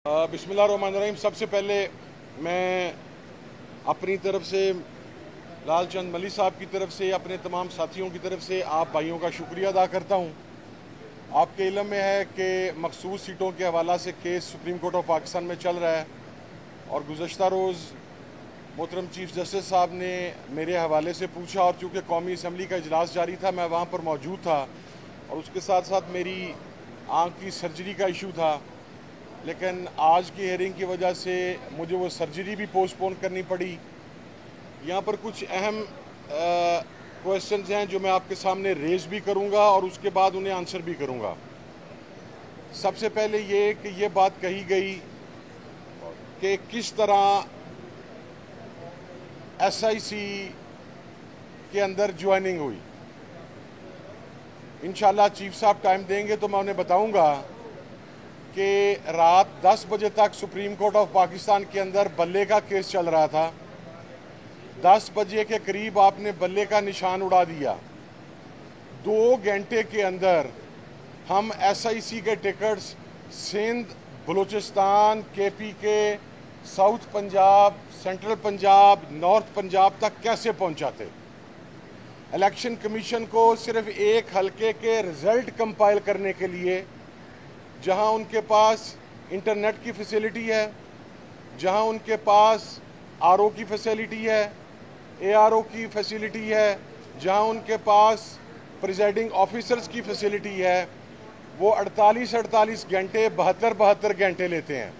बिस्मिल्लाहिर्रहमानिर्रहीम। सबसे पहले मैं अपनी तरफ से, लालचंद मली साहब की तरफ से, अपने तमाम साथियों की तरफ से आप भाइयों का शुक्रिया अदा करता हूँ। आपके इल्म में है कि मखसूस सीटों के हवाला से case supreme court of Pakistan में चल रहा है और गुज़श्ता रोज़ मोहतरम चीफ जस्टिस साहब ने मेरे हवाले से पूछा और चूँकि कौमी असम्बली का इजलास जारी था, मैं वहाँ पर मौजूद था और उसके साथ साथ मेरी आँख की सर्जरी का इशू था। लेकिन आज की हेयरिंग की वजह से मुझे वो सर्जरी भी पोस्टपोन करनी पड़ी। यहाँ पर कुछ अहम क्वेश्चंस हैं जो मैं आपके सामने रेज भी करूँगा और उसके बाद उन्हें आंसर भी करूँगा। सबसे पहले ये कि ये बात कही गई कि किस तरह SIC के अंदर ज्वाइनिंग हुई। इंशाल्लाह चीफ साहब टाइम देंगे तो मैं उन्हें बताऊँगा कि रात 10 बजे तक सुप्रीम कोर्ट ऑफ पाकिस्तान के अंदर बल्ले का केस चल रहा था। 10 बजे के करीब आपने बल्ले का निशान उड़ा दिया। 2 घंटे के अंदर हम SIC के tickets Sindh, Balochistan, KPK, south Punjab, central Punjab, north Punjab तक कैसे पहुंचाते। इलेक्शन कमीशन को सिर्फ एक हलके के रिजल्ट कंपाइल करने के लिए, जहां उनके पास इंटरनेट की फैसिलिटी है, जहां उनके पास RO की फैसिलिटी है, ARO की फैसिलिटी है, जहां उनके पास प्रिजाइडिंग ऑफिसर्स की फैसिलिटी है, वो 48 घंटे 72 घंटे लेते हैं।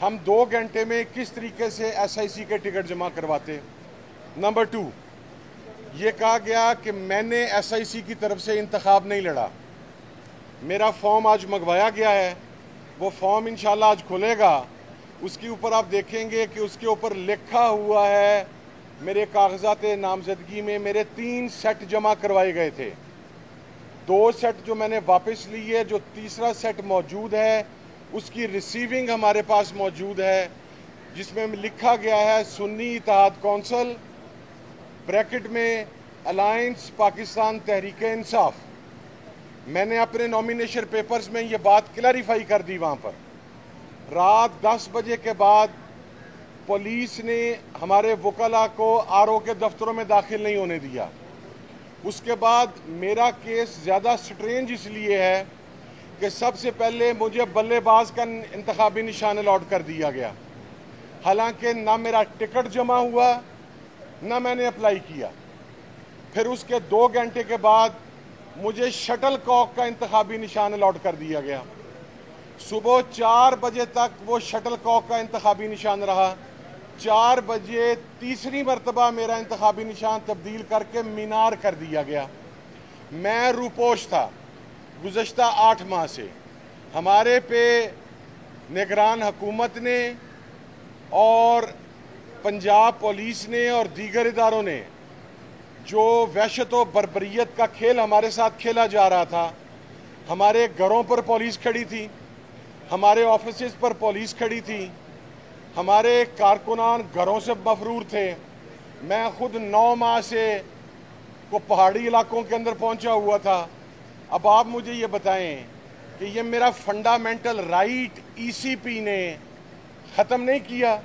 हम 2 घंटे में किस तरीके से SIC के टिकट जमा करवाते। नंबर 2, ये कहा गया कि मैंने SIC की तरफ से इंतखाब नहीं लड़ा। मेरा फॉर्म आज मंगवाया गया है, वो फॉर्म इंशाल्लाह आज खुलेगा। उसके ऊपर आप देखेंगे कि उसके ऊपर लिखा हुआ है, मेरे कागजात नामजदगी में मेरे 3 सेट जमा करवाए गए थे। 2 सेट जो मैंने वापस लिए, जो तीसरा सेट मौजूद है उसकी रिसीविंग हमारे पास मौजूद है, जिसमें लिखा गया है सुन्नी इत्तेहाद कौंसिल, ब्रैकेट में अलायंस पाकिस्तान तहरीक इंसाफ। मैंने अपने नॉमिनेशन पेपर्स में ये बात क्लैरिफाई कर दी। वहाँ पर रात 10 बजे के बाद पुलिस ने हमारे वकला को RO के दफ्तरों में दाखिल नहीं होने दिया। उसके बाद मेरा केस ज़्यादा स्ट्रेंज इसलिए है कि सबसे पहले मुझे बल्लेबाज का इंतखाबी निशान अलॉट कर दिया गया, हालांकि ना मेरा टिकट जमा हुआ ना मैंने अप्लाई किया। फिर उसके 2 घंटे के बाद मुझे शटल कॉक का इंतखाबी निशान अलॉट कर दिया गया। सुबह 4 बजे तक वो शटल कॉक का इंतखाबी निशान रहा। 4 बजे तीसरी मरतबा मेरा इंतखाबी निशान तब्दील करके मीनार कर दिया गया। मैं रूपोश था गुज़श्ता 8 माह से। हमारे पे निगरान हुकूमत ने और पंजाब पुलिस ने और दीगर इदारों ने जो वहशत व बर्बरियत का खेल हमारे साथ खेला जा रहा था, हमारे घरों पर पुलिस खड़ी थी, हमारे ऑफिसेज पर पुलिस खड़ी थी, हमारे कारकुनान घरों से मफरूर थे। मैं खुद 9 माह से को पहाड़ी इलाकों के अंदर पहुंचा हुआ था। अब आप मुझे ये बताएं कि ये मेरा फंडामेंटल राइट ECP ने ख़त्म नहीं किया।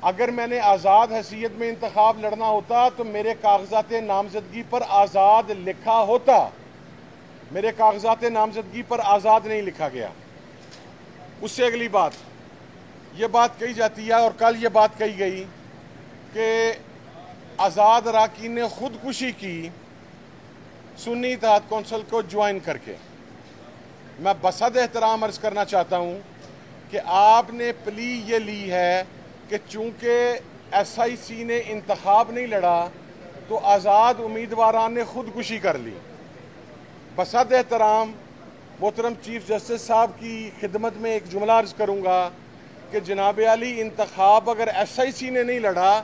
अगर मैंने आज़ाद हैसियत में इंतखाब लड़ना होता तो मेरे कागजात नामजदगी पर आज़ाद लिखा होता। मेरे कागजात नामजदगी पर आज़ाद नहीं लिखा गया। उससे अगली बात, ये बात कही जाती है और कल ये बात कही गई कि आज़ाद अरकान ने खुदकुशी की सुन्नी इत्तेहाद कौंसिल को ज्वाइन करके। मैं बसद एहतराम अर्ज़ करना चाहता हूँ कि आपने प्ली ये ली है कि चूँकि SIC ने इंतखाब नहीं लड़ा तो आज़ाद उम्मीदवारान ने खुदकुशी कर ली। बसद एहतराम मोहतरम चीफ जस्टिस साहब की खिदमत में एक जुमला अर्ज़ करूँगा कि जनाब आली, इंतखाब अगर SIC ने नहीं लड़ा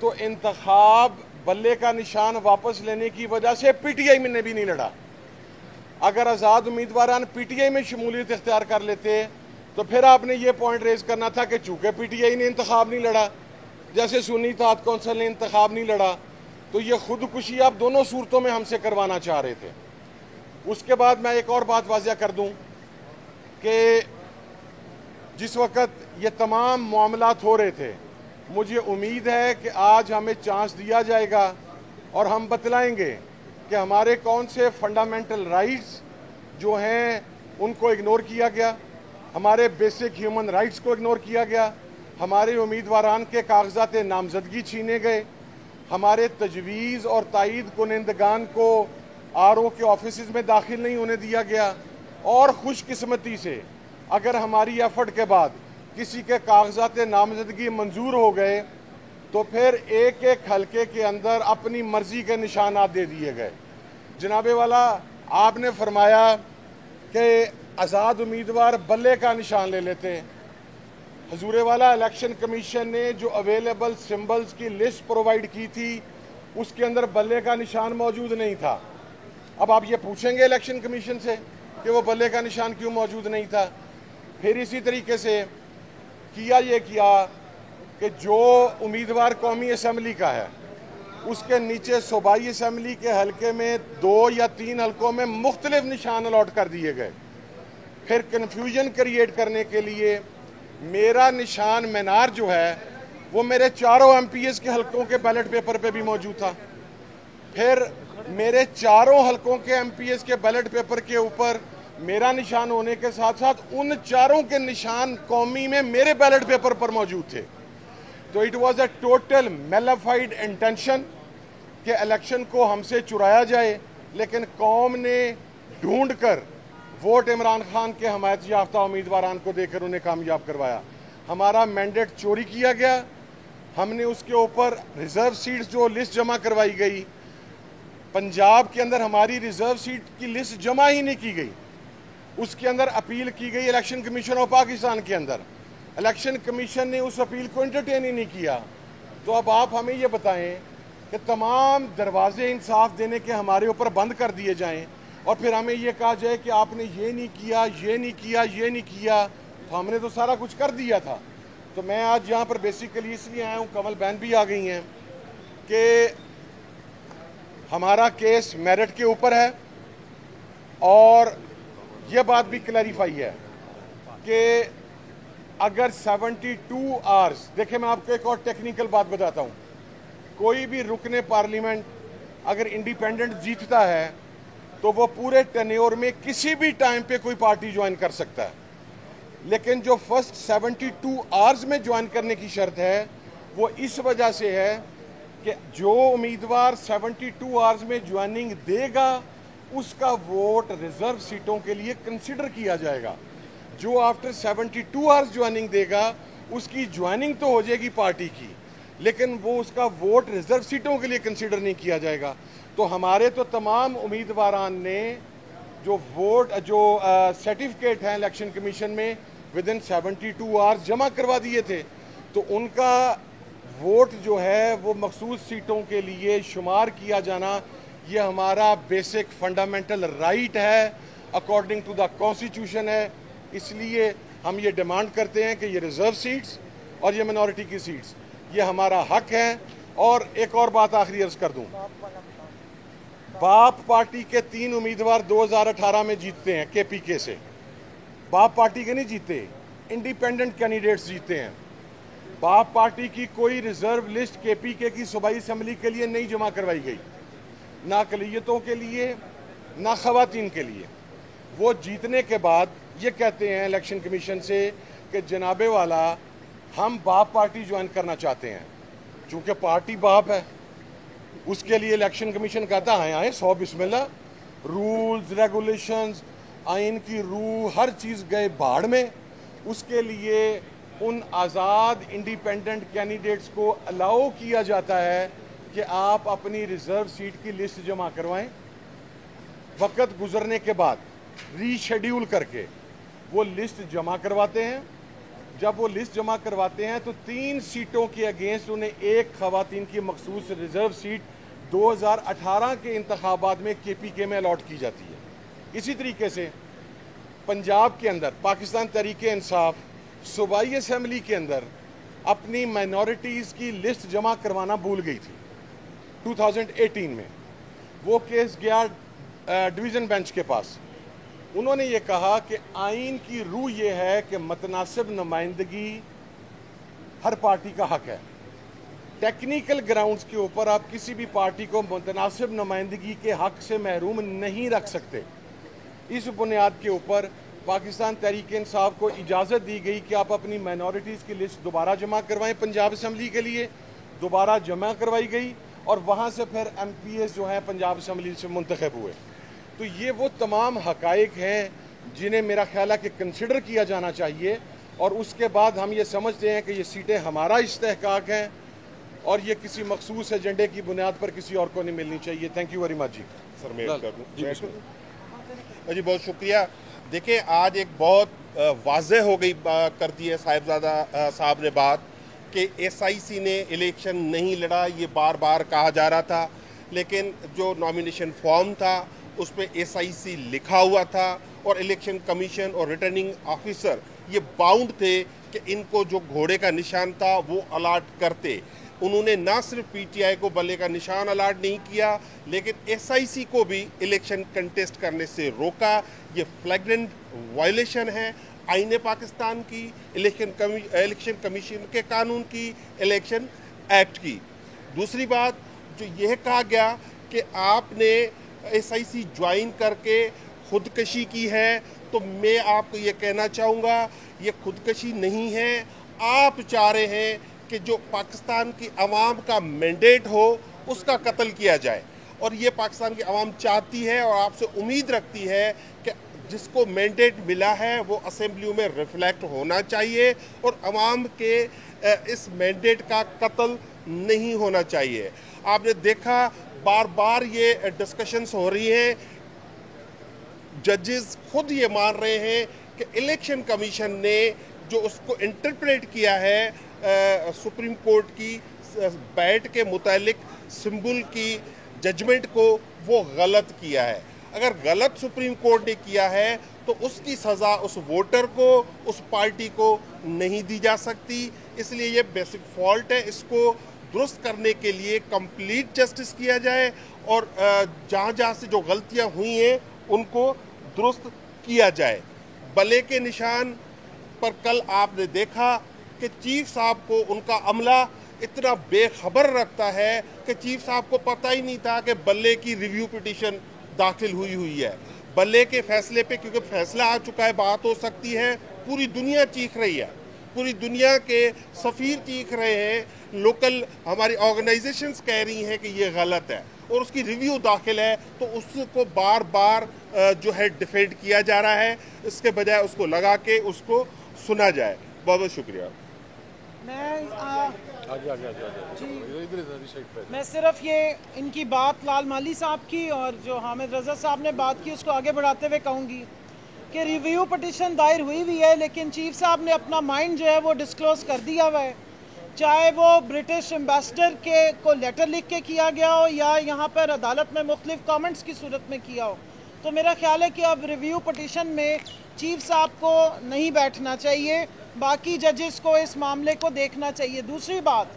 तो इंतखाब बल्ले का निशान वापस लेने की वजह से PTI ने भी नहीं लड़ा। अगर आज़ाद उम्मीदवारान PTI में शमूलियत इख्तियार कर लेते तो फिर आपने ये पॉइंट रेज करना था कि चूँकि PTI ने इंतखाब नहीं लड़ा, जैसे सुन्नी इत्तेहाद कौंसिल ने इंतखाब नहीं लड़ा, तो ये खुदकुशी आप दोनों सूरतों में हमसे करवाना चाह रहे थे। उसके बाद मैं एक और बात वाज़िया कर दूं कि जिस वक़्त ये तमाम मामलात हो रहे थे, मुझे उम्मीद है कि आज हमें चांस दिया जाएगा और हम बतलाएंगे कि हमारे कौन से फंडामेंटल राइट्स जो हैं उनको इग्नोर किया गया, हमारे बेसिक ह्यूमन राइट्स को इग्नोर किया गया, हमारे उम्मीदवारान के कागजात नामजदगी छीने गए, हमारे तजवीज़ और तायीद कुनिंदगान को आरओ के ऑफिस में दाखिल नहीं होने दिया गया। और खुशकिस्मती से अगर हमारी एफर्ट के बाद किसी के कागजात नामजदगी मंजूर हो गए तो फिर एक एक हलके के अंदर अपनी मर्जी के निशानात दे दिए गए। जनाबे वाला, आपने फरमाया कि आज़ाद उम्मीदवार बल्ले का निशान ले लेते हैं। हजूरे वाला, इलेक्शन कमीशन ने जो अवेलेबल सिंबल्स की लिस्ट प्रोवाइड की थी उसके अंदर बल्ले का निशान मौजूद नहीं था। अब आप ये पूछेंगे इलेक्शन कमीशन से कि वो बल्ले का निशान क्यों मौजूद नहीं था। फिर इसी तरीके से किया कि जो उम्मीदवार कौमी असम्बली का है उसके नीचे सूबाई असम्बली के हलके में 2 या 3 हलकों में मुख्तलिफ निशान अलॉट कर दिए गए। फिर कन्फ्यूजन क्रिएट करने के लिए मेरा निशान मीनार जो है वो मेरे चारों MPs के हलकों के बैलेट पेपर पे भी मौजूद था। फिर मेरे चारों हलकों के MPs के बैलेट पेपर के ऊपर मेरा निशान होने के साथ साथ उन चारों के निशान कौमी में मेरे बैलेट पेपर पर मौजूद थे। तो it was a total mala fide intention कि इलेक्शन को हमसे चुराया जाए, लेकिन कौम ने ढूंढकर वोट इमरान खान के हमायत याफ्ता उम्मीदवारान को देकर उन्हें कामयाब करवाया। हमारा मैंडेट चोरी किया गया। हमने उसके ऊपर रिजर्व सीट्स जो लिस्ट जमा करवाई गई, पंजाब के अंदर हमारी रिजर्व सीट की लिस्ट जमा ही नहीं की गई, उसके अंदर अपील की गई इलेक्शन कमीशन ऑफ पाकिस्तान के अंदर। इलेक्शन कमीशन ने उस अपील को एंटरटेन ही नहीं किया। तो अब आप हमें ये बताएं कि तमाम दरवाजे इंसाफ देने के हमारे ऊपर बंद कर दिए जाएं और फिर हमें ये कहा जाए कि आपने ये नहीं किया, ये नहीं किया, ये नहीं किया। तो हमने तो सारा कुछ कर दिया था। तो मैं आज यहाँ पर बेसिकली इसलिए आया हूँ, कमल बहन भी आ गई हैं, कि हमारा केस मेरिट के ऊपर है और यह बात भी क्लैरिफाई है कि अगर 72 आवर्स, देखिए मैं आपको एक और टेक्निकल बात बताता हूँ, कोई भी रुकने पार्लियामेंट अगर इंडिपेंडेंट जीतता है तो वो पूरे टेन्योर में किसी भी टाइम पे कोई पार्टी ज्वाइन कर सकता है, लेकिन जो फर्स्ट 72 आवर्स में ज्वाइन करने की शर्त है वो इस वजह से है कि जो उम्मीदवार 72 आवर्स में ज्वाइनिंग देगा उसका वोट रिजर्व सीटों के लिए कंसिडर किया जाएगा। जो आफ्टर 72 आवर्स ज्वाइनिंग देगा उसकी ज्वाइनिंग तो हो जाएगी पार्टी की, लेकिन वो उसका वोट रिजर्व सीटों के लिए कंसिडर नहीं किया जाएगा। तो हमारे तो तमाम उम्मीदवारान ने जो वोट जो सर्टिफिकेट हैं इलेक्शन कमीशन में विद इन 72 आवर्स जमा करवा दिए थे, तो उनका वोट जो है वो मखसूस सीटों के लिए शुमार किया जाना ये हमारा बेसिक फंडामेंटल राइट है, अकॉर्डिंग टू द कॉन्स्टिट्यूशन है। इसलिए हम ये डिमांड करते हैं कि ये रिजर्व सीट्स और ये मिनॉरिटी की सीट्स ये हमारा हक है। और एक और बात आखिरी अर्ज कर दूं, बाप पार्टी के 3 उम्मीदवार 2018 में जीतते हैं KPK से। बाप पार्टी के नहीं जीते, इंडिपेंडेंट कैंडिडेट्स जीते हैं। बाप पार्टी की कोई रिजर्व लिस्ट KPK की सूबाई असम्बली के लिए नहीं जमा करवाई गई, ना अक़लियतों के लिए ना ख़वातीन के लिए। वो जीतने के बाद ये कहते हैं इलेक्शन कमीशन से कि जनाबे वाला हम बाप पार्टी ज्वाइन करना चाहते हैं। चूँकि पार्टी बाप है उसके लिए इलेक्शन कमीशन कहता है आए 100 बिस्मिल्लाह, रूल्स रेगुलेशंस आइन की रूह हर चीज़ गए बाढ़ में। उसके लिए उन आज़ाद इंडिपेंडेंट कैंडिडेट्स को अलाउ किया जाता है कि आप अपनी रिजर्व सीट की लिस्ट जमा करवाएं। वक्त गुजरने के बाद रीशेड्यूल करके वो लिस्ट जमा करवाते हैं। जब वो लिस्ट जमा करवाते हैं तो 3 सीटों के अगेंस्ट उन्हें एक खवातीन की मखसूस रिजर्व सीट 2018 के इंतखाबात में KPK में अलॉट की जाती है। इसी तरीके से पंजाब के अंदर पाकिस्तान तहरीक-ए-इंसाफ सूबाई असम्बली के अंदर अपनी माइनॉरिटीज़ की लिस्ट जमा करवाना भूल गई थी 2018 में। वो केस गया डिवीज़न बेंच के पास। उन्होंने ये कहा कि आइन की रूह ये है कि मुतनासिब नुमाइंदगी हर पार्टी का हक है। टेक्निकल ग्राउंड्स के ऊपर आप किसी भी पार्टी को मुतनासिब नुमाइंदगी के हक से महरूम नहीं रख सकते। इस बुनियाद के ऊपर पाकिस्तान तहरीक इंसाफ को इजाज़त दी गई कि आप अपनी माइनॉरिटीज़ की लिस्ट दोबारा जमा करवाएं। पंजाब असम्बली के लिए दोबारा जमा करवाई गई और वहाँ से फिर MPs जो हैं पंजाब असम्बली से मुंतखब हुए। तो ये वो तमाम हकाइक हैं जिन्हें मेरा ख्याल है कि कंसिडर किया जाना चाहिए, और उसके बाद हम ये समझते हैं कि ये सीटें हमारा इस्तेहकाक हैं और ये किसी मखसूस एजेंडे की बुनियाद पर किसी और को नहीं मिलनी चाहिए। थैंक यू वेरी मच जी। सर मैं जी बहुत शुक्रिया। देखिए आज एक बहुत वाज़ेह हो गई कर दी है साहिबजादा साहब ने बात कि SIC ने इलेक्शन नहीं लड़ा। ये बार बार कहा जा रहा था, लेकिन जो नॉमिनेशन फॉर्म था उस पर SIC लिखा हुआ था और इलेक्शन कमीशन और रिटर्निंग ऑफिसर ये बाउंड थे कि इनको जो घोड़े का निशान था वो अलाट करते। उन्होंने ना सिर्फ PTI को बल्ले का निशान अलाट नहीं किया, लेकिन SIC को भी इलेक्शन कंटेस्ट करने से रोका। ये फ्लैग्रेंट वायलेशन है आईने पाकिस्तान की, इलेक्शन कमीशन के कानून की, इलेक्शन एक्ट की। दूसरी बात जो यह कहा गया कि आपने SIC ज्वाइन करके खुदकशी की है, तो मैं आपको ये कहना चाहूँगा ये खुदकशी नहीं है। आप चाह रहे हैं कि जो पाकिस्तान की आवाम का मैंडेट हो उसका कत्ल किया जाए, और ये पाकिस्तान की आवाम चाहती है और आपसे उम्मीद रखती है कि जिसको मैंडेट मिला है वो असेंबलियों में रिफ्लेक्ट होना चाहिए और आवाम के इस मैंडेट का कत्ल नहीं होना चाहिए। आपने देखा बार बार ये डिस्कशंस हो रही हैं, जजेस खुद ये मान रहे हैं कि इलेक्शन कमीशन ने जो उसको इंटरप्रेट किया है सुप्रीम कोर्ट की बैट के मुतालिक सिंबल की जजमेंट को वो गलत किया है। अगर गलत सुप्रीम कोर्ट ने किया है तो उसकी सज़ा उस वोटर को, उस पार्टी को नहीं दी जा सकती। इसलिए ये बेसिक फॉल्ट है, इसको दुरुस्त करने के लिए कंप्लीट जस्टिस किया जाए और जहाँ जहाँ से जो गलतियाँ हुई हैं उनको दुरुस्त किया जाए। बल्ले के निशान पर कल आपने देखा कि चीफ साहब को उनका अमला इतना बेखबर रखता है कि चीफ साहब को पता ही नहीं था कि बल्ले की रिव्यू पिटीशन दाखिल हुई है। बल्ले के फैसले पे क्योंकि फैसला आ चुका है, बात हो सकती है, पूरी दुनिया चीख रही है, पूरी दुनिया के सफ़ीर चीख रहे हैं, लोकल हमारी ऑर्गेनाइजेशंस कह रही हैं कि ये गलत है और उसकी रिव्यू दाखिल है, तो उसको बार बार जो है डिफेंड किया जा रहा है। इसके बजाय उसको लगा के उसको सुना जाए। बहुत बहुत शुक्रिया। मैं सिर्फ ये इनकी बात लाल माली साहब की और जो हामिद रजा साहब ने बात की उसको आगे बढ़ाते हुए कहूँगी कि रिव्यू पिटीशन दायर हुई है, लेकिन चीफ साहब ने अपना माइंड जो है वो डिस्क्लोज कर दिया हुआ है, चाहे वो ब्रिटिश एम्बेसडर के को लेटर लिख के किया गया हो या यहाँ पर अदालत में मुख्तलिफ कमेंट्स की सूरत में किया हो। तो मेरा ख्याल है कि अब रिव्यू पिटीशन में चीफ साहब को नहीं बैठना चाहिए, बाकी जजेस को इस मामले को देखना चाहिए। दूसरी बात,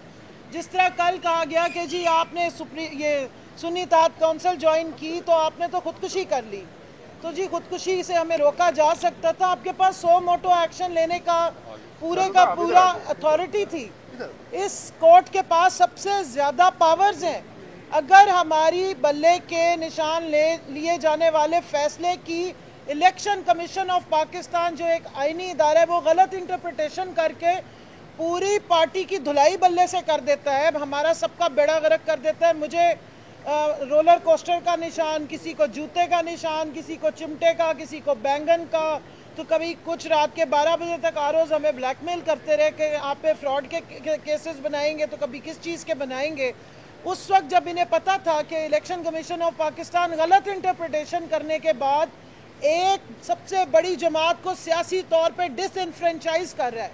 जिस तरह कल कहा गया कि जी आपने ये सुन्नी इत्तेहाद काउंसिल ज्वाइन की तो आपने तो खुदकुशी कर ली, तो जी खुदकुशी से हमें रोका जा सकता था। आपके पास सो मोटो एक्शन लेने का पूरा अथॉरिटी थी। इस कोर्ट के पास सबसे ज़्यादा पावर्स हैं। अगर हमारी बल्ले के निशान लिए जाने वाले फैसले की इलेक्शन कमीशन ऑफ पाकिस्तान जो एक आईनी इदारा है वो गलत इंटरप्रिटेशन करके पूरी पार्टी की धुलाई बल्ले से कर देता है, हमारा सबका बेड़ा गर्क कर देता है। मुझे रोलर कोस्टर का निशान, किसी को जूते का निशान, किसी को चिमटे का, किसी को बैंगन का, तो कभी कुछ रात के 12 बजे तक आरोज़ हमें ब्लैकमेल करते रहे कि आप पे फ्रॉड के केसेस बनाएंगे, तो कभी किस चीज़ के बनाएंगे। उस वक्त जब इन्हें पता था कि इलेक्शन कमीशन ऑफ पाकिस्तान गलत इंटरप्रिटेशन करने के बाद एक सबसे बड़ी जमात को सियासी तौर पे डिसइनफ्रेंचाइज कर रहा है,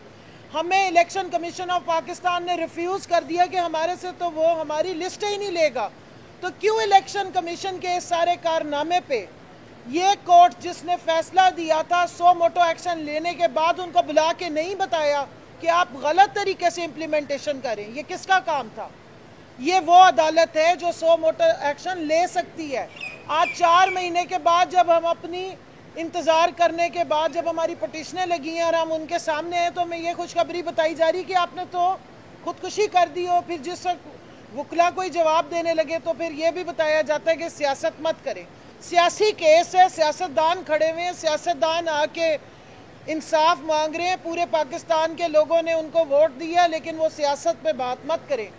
हमें इलेक्शन कमीशन ऑफ पाकिस्तान ने रिफ्यूज़ कर दिया कि हमारे से तो वो हमारी लिस्ट ही नहीं लेगा, तो क्यों इलेक्शन कमीशन के इस सारे कारनामे पे ये कोर्ट जिसने फैसला दिया था सो मोटो एक्शन लेने के बाद उनको बुला के नहीं बताया कि आप गलत तरीके से इम्प्लीमेंटेशन करें, ये किसका काम था? ये वो अदालत है जो सो मोटो एक्शन ले सकती है। आज 4 महीने के बाद जब हम अपनी इंतज़ार करने के बाद जब हमारी पटिशनें लगी हैं और हम उनके सामने हैं तो हमें ये खुशखबरी बताई जा रही कि आपने तो खुदकुशी कर दी हो। फिर जिस वक्त वकला कोई जवाब देने लगे तो फिर ये भी बताया जाता है कि सियासत मत करें। सियासी केस है, सियासतदान खड़े हुए हैं, सियासतदान आके इंसाफ मांग रहे हैं। पूरे पाकिस्तान के लोगों ने उनको वोट दिया, लेकिन वो सियासत पे बात मत करें।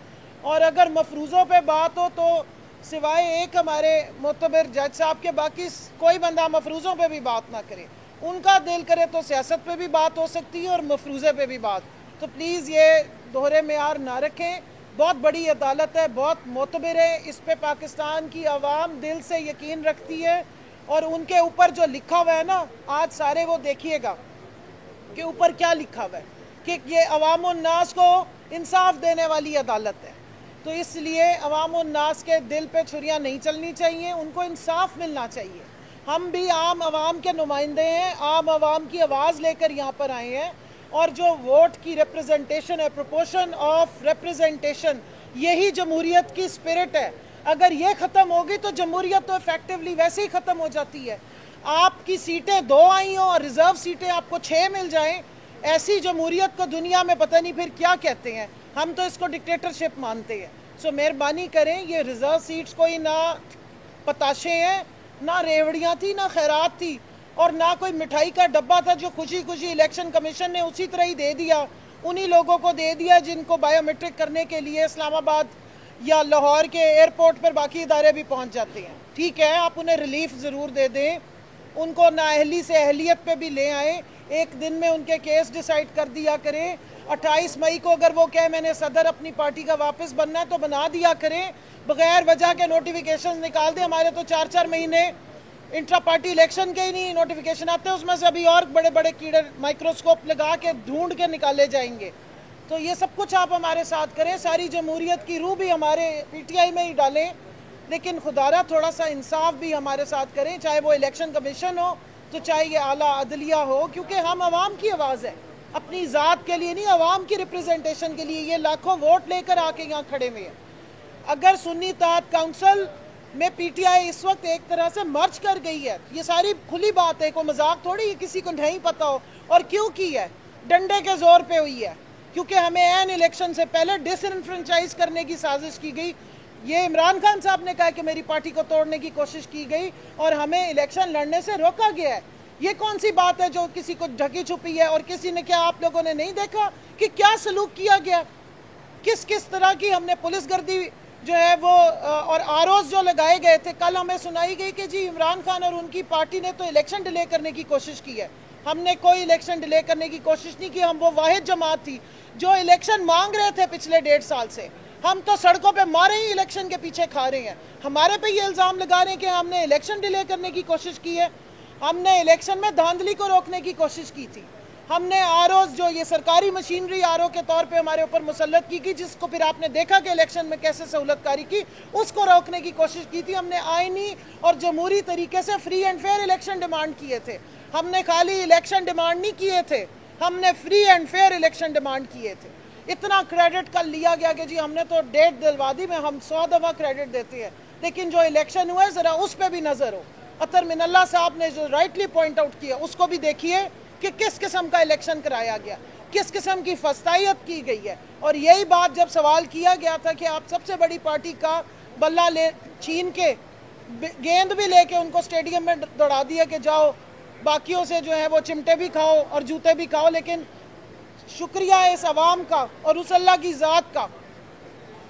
और अगर मफरूज़ों पे बात हो तो सिवाय एक हमारे मोतबर जज साहब के बाकी कोई बंदा मफरूज़ों पे भी बात ना करे। उनका दिल करे तो सियासत पे भी बात हो सकती है और मफरूज़े पे भी बात। तो प्लीज़ ये दोहरे मेयार ना रखें। बहुत बड़ी अदालत है, बहुत मोतबर है, इस पे पाकिस्तान की आवाम दिल से यकीन रखती है। और उनके ऊपर जो लिखा हुआ है ना, आज सारे वो देखिएगा कि ऊपर क्या लिखा हुआ है कि ये अवाम उन्नास को इंसाफ देने वाली अदालत है। तो इसलिए अवाम उन्नास के दिल पे छुरियाँ नहीं चलनी चाहिए, उनको इंसाफ मिलना चाहिए। हम भी आम आवाम के नुमाइंदे हैं, आम आवाम की आवाज़ लेकर यहाँ पर आए हैं। और जो वोट की रिप्रेजेंटेशन है, प्रोपोर्शन ऑफ रिप्रेजेंटेशन, यही जमहूरियत की स्पिरिट है। अगर ये ख़त्म होगी तो जमहूरियत तो इफेक्टिवली वैसे ही ख़त्म हो जाती है। आपकी सीटें 2 आई हों और रिज़र्व सीटें आपको 6 मिल जाएं, ऐसी जमहूरियत को दुनिया में पता नहीं फिर क्या कहते हैं। हम तो इसको डिक्टेटरशिप मानते हैं। सो मेहरबानी करें, ये रिज़र्व सीट्स कोई ना पताशे हैं, ना रेवड़ियाँ थी, ना खैरात थी, और ना कोई मिठाई का डब्बा था जो खुशी खुशी इलेक्शन कमीशन ने उसी तरह ही दे दिया। उन्हीं लोगों को दे दिया जिनको बायोमेट्रिक करने के लिए इस्लामाबाद या लाहौर के एयरपोर्ट पर बाकी इदारे भी पहुंच जाते हैं। ठीक है, आप उन्हें रिलीफ ज़रूर दे दें, उनको नाअहली से अहलियत पे भी ले आएँ, एक दिन में उनके केस डिसाइड कर दिया करें। 28 मई को अगर वो कहे मैंने सदर अपनी पार्टी का वापस बनना है तो बना दिया करें, बगैर वजह के नोटिफिकेशन निकाल दें। हमारे तो 4-4 महीने इंट्रा पार्टी इलेक्शन के ही नहीं नोटिफिकेशन आते हैं, उसमें से अभी और बड़े बड़े कीड़े माइक्रोस्कोप लगा के ढूंढ के निकाले जाएंगे। तो ये सब कुछ आप हमारे साथ करें, सारी जमहूरियत की रूह भी हमारे PTI में ही डालें, लेकिन खुदारा थोड़ा सा इंसाफ भी हमारे साथ करें, चाहे वो इलेक्शन कमीशन हो तो चाहे ये आला अदलिया हो, क्योंकि हम आवाम की आवाज़ है, अपनी ज़ात के लिए नहीं, आवाम की रिप्रेजेंटेशन के लिए। ये लाखों वोट लेकर आके यहाँ खड़े हुए हैं। अगर सुन्नी तात काउंसिल में PTI इस वक्त एक तरह से मर्ज कर गई है, ये सारी खुली बात है, कोई मजाक थोड़ी है, किसी को नहीं पता हो। और क्यों की है? डंडे के जोर पे हुई है, क्योंकि हमें एन इलेक्शन से पहले डिसइनफ्रेंचाइज करने की साजिश की गई। ये इमरान खान साहब ने कहा कि मेरी पार्टी को तोड़ने की कोशिश की गई और हमें इलेक्शन लड़ने से रोका गया है। ये कौन सी बात है जो किसी को ढकी छुपी है? और किसी ने क्या, आप लोगों ने नहीं देखा कि क्या सलूक किया गया, किस किस तरह की हमने पुलिस गर्दी जो है वो और आरोज जो लगाए गए थे। कल हमें सुनाई गई कि जी इमरान खान और उनकी पार्टी ने तो इलेक्शन डिले करने की कोशिश की है। हमने कोई इलेक्शन डिले करने की कोशिश नहीं की। हम वो वाहिद जमात थी जो इलेक्शन मांग रहे थे पिछले 1.5 साल से। हम तो सड़कों पे मारे ही इलेक्शन के पीछे खा रहे हैं। हमारे पे ये इल्ज़ाम लगा रहे हैं कि हमने इलेक्शन डिले करने की कोशिश की है। हमने इलेक्शन में धांधली को रोकने की कोशिश की थी। हमने आरओज़ जो ये सरकारी मशीनरी आरओ के तौर पे हमारे ऊपर मुसल्लत की जिसको फिर आपने देखा कि इलेक्शन में कैसे सहूलतकारी की, उसको रोकने की कोशिश की थी। हमने आईनी और जमहूरी तरीके से free and fair election demand किए थे। हमने खाली इलेक्शन डिमांड नहीं किए थे, हमने free and fair election demand किए थे। इतना क्रेडिट कल लिया गया कि जी हमने तो डेट दिलवा दी, में हम 100 दफ़ा क्रेडिट देते हैं, लेकिन जो इलेक्शन हुआ है ज़रा उस पर भी नज़र हो। अतर मिनल्ला साहब ने जो राइटली पॉइंट आउट किया उसको भी देखिए कि किस किस्म का इलेक्शन कराया गया, किस किस्म की फस्तायत की गई है। और यही बात जब सवाल किया गया था कि आप सबसे बड़ी पार्टी का बल्ला ले छीन के गेंद भी लेके उनको स्टेडियम में दौड़ा दिया कि जाओ बाकियों से जो है वो चिमटे भी खाओ और जूते भी खाओ, लेकिन शुक्रिया इस अवाम का और उस अल्लाह की ज़ात का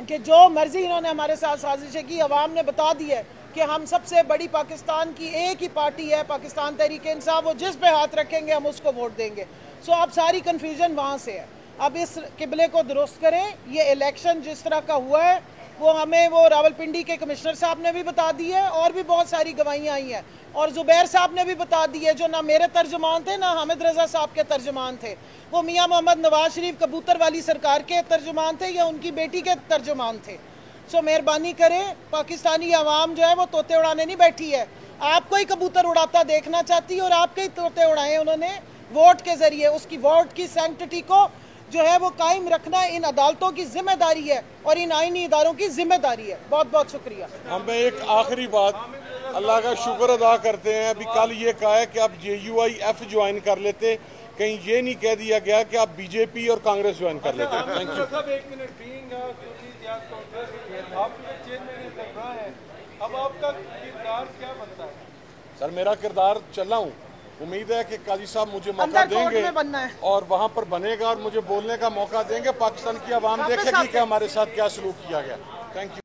कि जो मर्जी इन्होंने हमारे साथ साजिशें की, अवाम ने बता दी है कि हम सबसे बड़ी पाकिस्तान की एक ही पार्टी है, पाकिस्तान तहरीक इंसाफ, वो जिस पे हाथ रखेंगे हम उसको वोट देंगे। सो अब सारी कन्फ्यूजन वहाँ से है। अब इस किबले को दुरुस्त करें। ये इलेक्शन जिस तरह का हुआ है वो हमें वो रावलपिंडी के कमिश्नर साहब ने भी बता दी है और भी बहुत सारी गवाहियाँ आई हैं, और ज़ुबैर साहब ने भी बता दी है, जो ना मेरे तर्जुमान थे ना हामिद रज़ा साहब के तर्जुमान थे। वो मियाँ मोहम्मद नवाज शरीफ कबूतर वाली सरकार के तर्जुमान थे या उनकी बेटी के तर्जुमान थे। सो मेहरबानी करें, पाकिस्तानी आवाम जो है वो तोते उड़ाने नहीं बैठी है, आपको ही कबूतर उड़ाता देखना चाहती है और आपके ही तोते उड़ाए उन्होंने वोट के ज़रिए। उसकी वोट की सैंक्टिटी को जो है वो कायम रखना इन अदालतों की जिम्मेदारी है और इन आईनी इदारों की जिम्मेदारी है। बहुत बहुत शुक्रिया। हमें एक आखिरी बात अल्लाह का शुक्र अदा करते हैं। अभी कल ये कहा है कि आप JUIF ज्वाइन कर लेते, कहीं ये नहीं कह दिया गया कि आप BJP और कांग्रेस ज्वाइन कर लेते। Thank you. अब आपका किरदार क्या बनता है? सर मेरा किरदार चल रहा हूँ, उम्मीद है कि काजी साहब मुझे मौका देंगे और वहाँ पर बनेगा और मुझे बोलने का मौका देंगे। पाकिस्तान की आवाम देखेगी कि हमारे साथ क्या सलूक किया गया। Thank you.